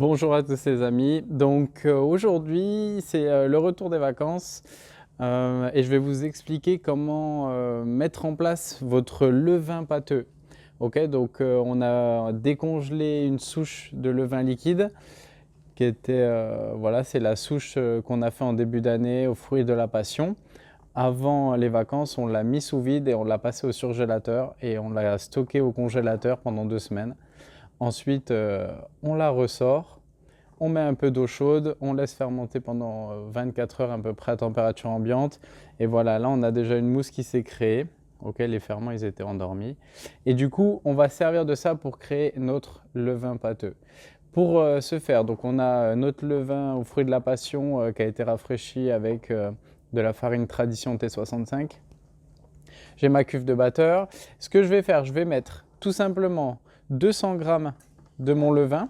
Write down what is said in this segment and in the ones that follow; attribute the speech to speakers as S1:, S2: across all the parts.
S1: Bonjour à tous les amis. Donc aujourd'hui c'est le retour des vacances et je vais vous expliquer comment mettre en place votre levain pâteux. Ok, donc on a décongelé une souche de levain liquide qui était, voilà, c'est la souche qu'on a fait en début d'année au fruit de la passion. Avant les vacances, on l'a mis sous vide et on l'a passé au surgélateur et on l'a stocké au congélateur pendant 2 semaines. Ensuite, on la ressort. On met un peu d'eau chaude, on laisse fermenter pendant 24 heures à peu près à température ambiante. Et voilà, là on a déjà une mousse qui s'est créée. Ok, les ferments ils étaient endormis. Et du coup, on va servir de ça pour créer notre levain pâteux. Pour ce faire, donc on a notre levain au fruit de la passion qui a été rafraîchi avec de la farine tradition T65. J'ai ma cuve de batteur. Ce que je vais faire, je vais mettre tout simplement 200 g de mon levain.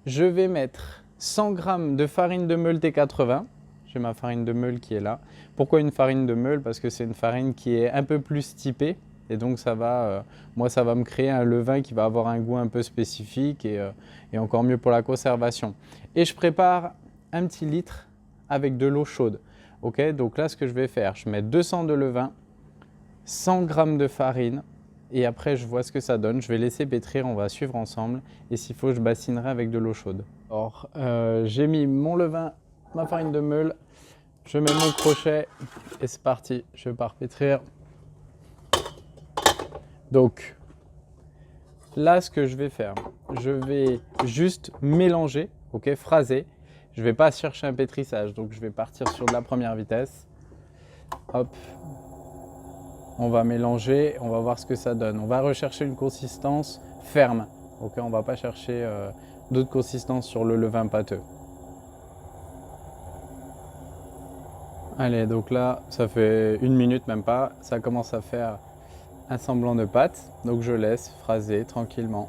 S1: Je vais mettre 100 g de farine de meule T80. J'ai ma farine de meule qui est là. Pourquoi une farine de meule? Parce que c'est une farine qui est un peu plus typée. Et donc ça va, moi ça va me créer un levain qui va avoir un goût un peu spécifique et encore mieux pour la conservation. Et je prépare un petit litre avec de l'eau chaude. Ok, donc là ce que je vais faire, je mets 200 de levain, 100 g de farine. Et après, je vois ce que ça donne. Je vais laisser pétrir, on va suivre ensemble. Et s'il faut, je bassinerai avec de l'eau chaude. Alors, j'ai mis mon levain, ma farine de meule. Je mets mon crochet et c'est parti. Je pars pétrir. Donc, là, ce que je vais faire, je vais juste mélanger, ok, phraser. Je ne vais pas chercher un pétrissage. Donc, je vais partir sur de la première vitesse. Hop. On va mélanger, on va voir ce que ça donne. On va rechercher une consistance ferme. Ok, on ne va pas chercher d'autres consistances sur le levain pâteux. Allez, donc là, ça fait 1 minute, même pas. Ça commence à faire un semblant de pâte. Donc je laisse phraser tranquillement.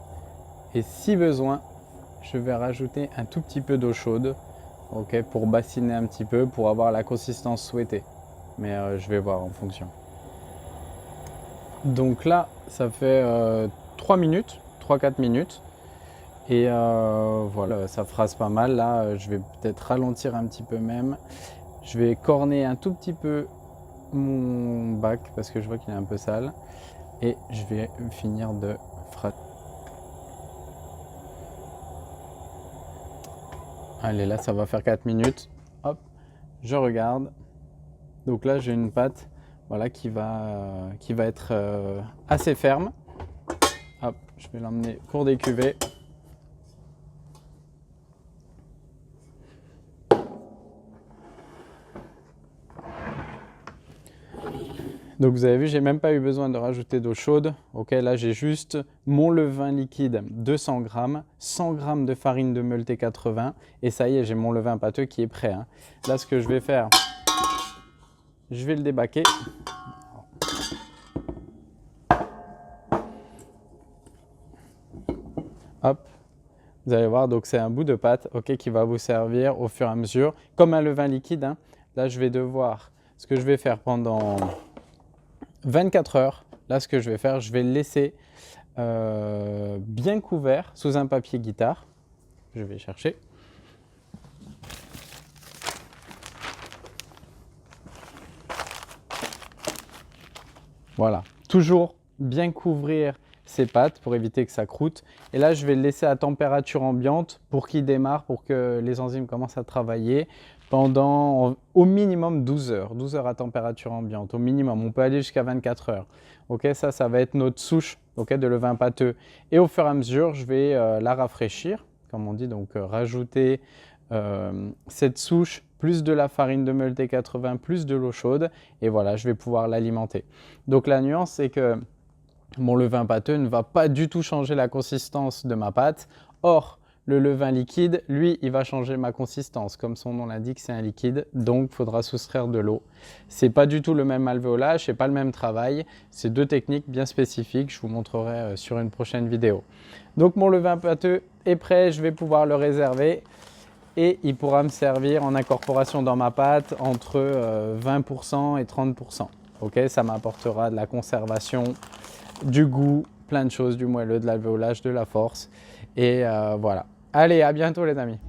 S1: Et si besoin, je vais rajouter un tout petit peu d'eau chaude, ok, pour bassiner un petit peu, pour avoir la consistance souhaitée. Mais je vais voir en fonction. Donc là, ça fait 3 minutes, 3-4 minutes. Et voilà, ça phrase pas mal. Là, je vais peut-être ralentir un petit peu même. Je vais corner un tout petit peu mon bac parce que je vois qu'il est un peu sale. Et je vais finir de phraser. Allez, là, ça va faire 4 minutes. Hop, je regarde. Donc là, j'ai une pâte, voilà, qui va être assez ferme. Hop, je vais l'emmener pour décuver. Donc vous avez vu, j'ai même pas eu besoin de rajouter d'eau chaude. Ok, là j'ai juste mon levain liquide 200 g, 100 g de farine de meule T80 et ça y est, j'ai mon levain pâteux qui est prêt. Là, ce que je vais faire, je vais le débaquer. Hop, vous allez voir, donc c'est un bout de pâte, ok, qui va vous servir au fur et à mesure, comme un levain liquide. Là, je vais devoir, ce que je vais faire pendant 24 heures, là, ce que je vais faire, je vais le laisser bien couvert sous un papier guitare. Je vais chercher. Voilà, toujours bien couvrir ces pâtes pour éviter que ça croûte. Et là, je vais le laisser à température ambiante pour qu'il démarre, pour que les enzymes commencent à travailler pendant au minimum 12 heures. 12 heures à température ambiante, au minimum. On peut aller jusqu'à 24 heures. Ok, ça va être notre souche, ok, de levain pâteux. Et au fur et à mesure, je vais la rafraîchir, comme on dit, donc rajouter cette souche, plus de la farine de meule T80, plus de l'eau chaude. Et voilà, je vais pouvoir l'alimenter. Donc la nuance, c'est que mon levain pâteux ne va pas du tout changer la consistance de ma pâte. Or, le levain liquide, lui, il va changer ma consistance. Comme son nom l'indique, c'est un liquide, donc il faudra soustraire de l'eau. C'est pas du tout le même alvéolage, c'est pas le même travail. C'est deux techniques bien spécifiques, je vous montrerai sur une prochaine vidéo. Donc mon levain pâteux est prêt, je vais pouvoir le réserver. Et il pourra me servir en incorporation dans ma pâte entre 20% et 30%. Ok, ça m'apportera de la conservation, du goût, plein de choses, du moelleux, de l'alvéolage, de la force. Et voilà. Allez, à bientôt les amis.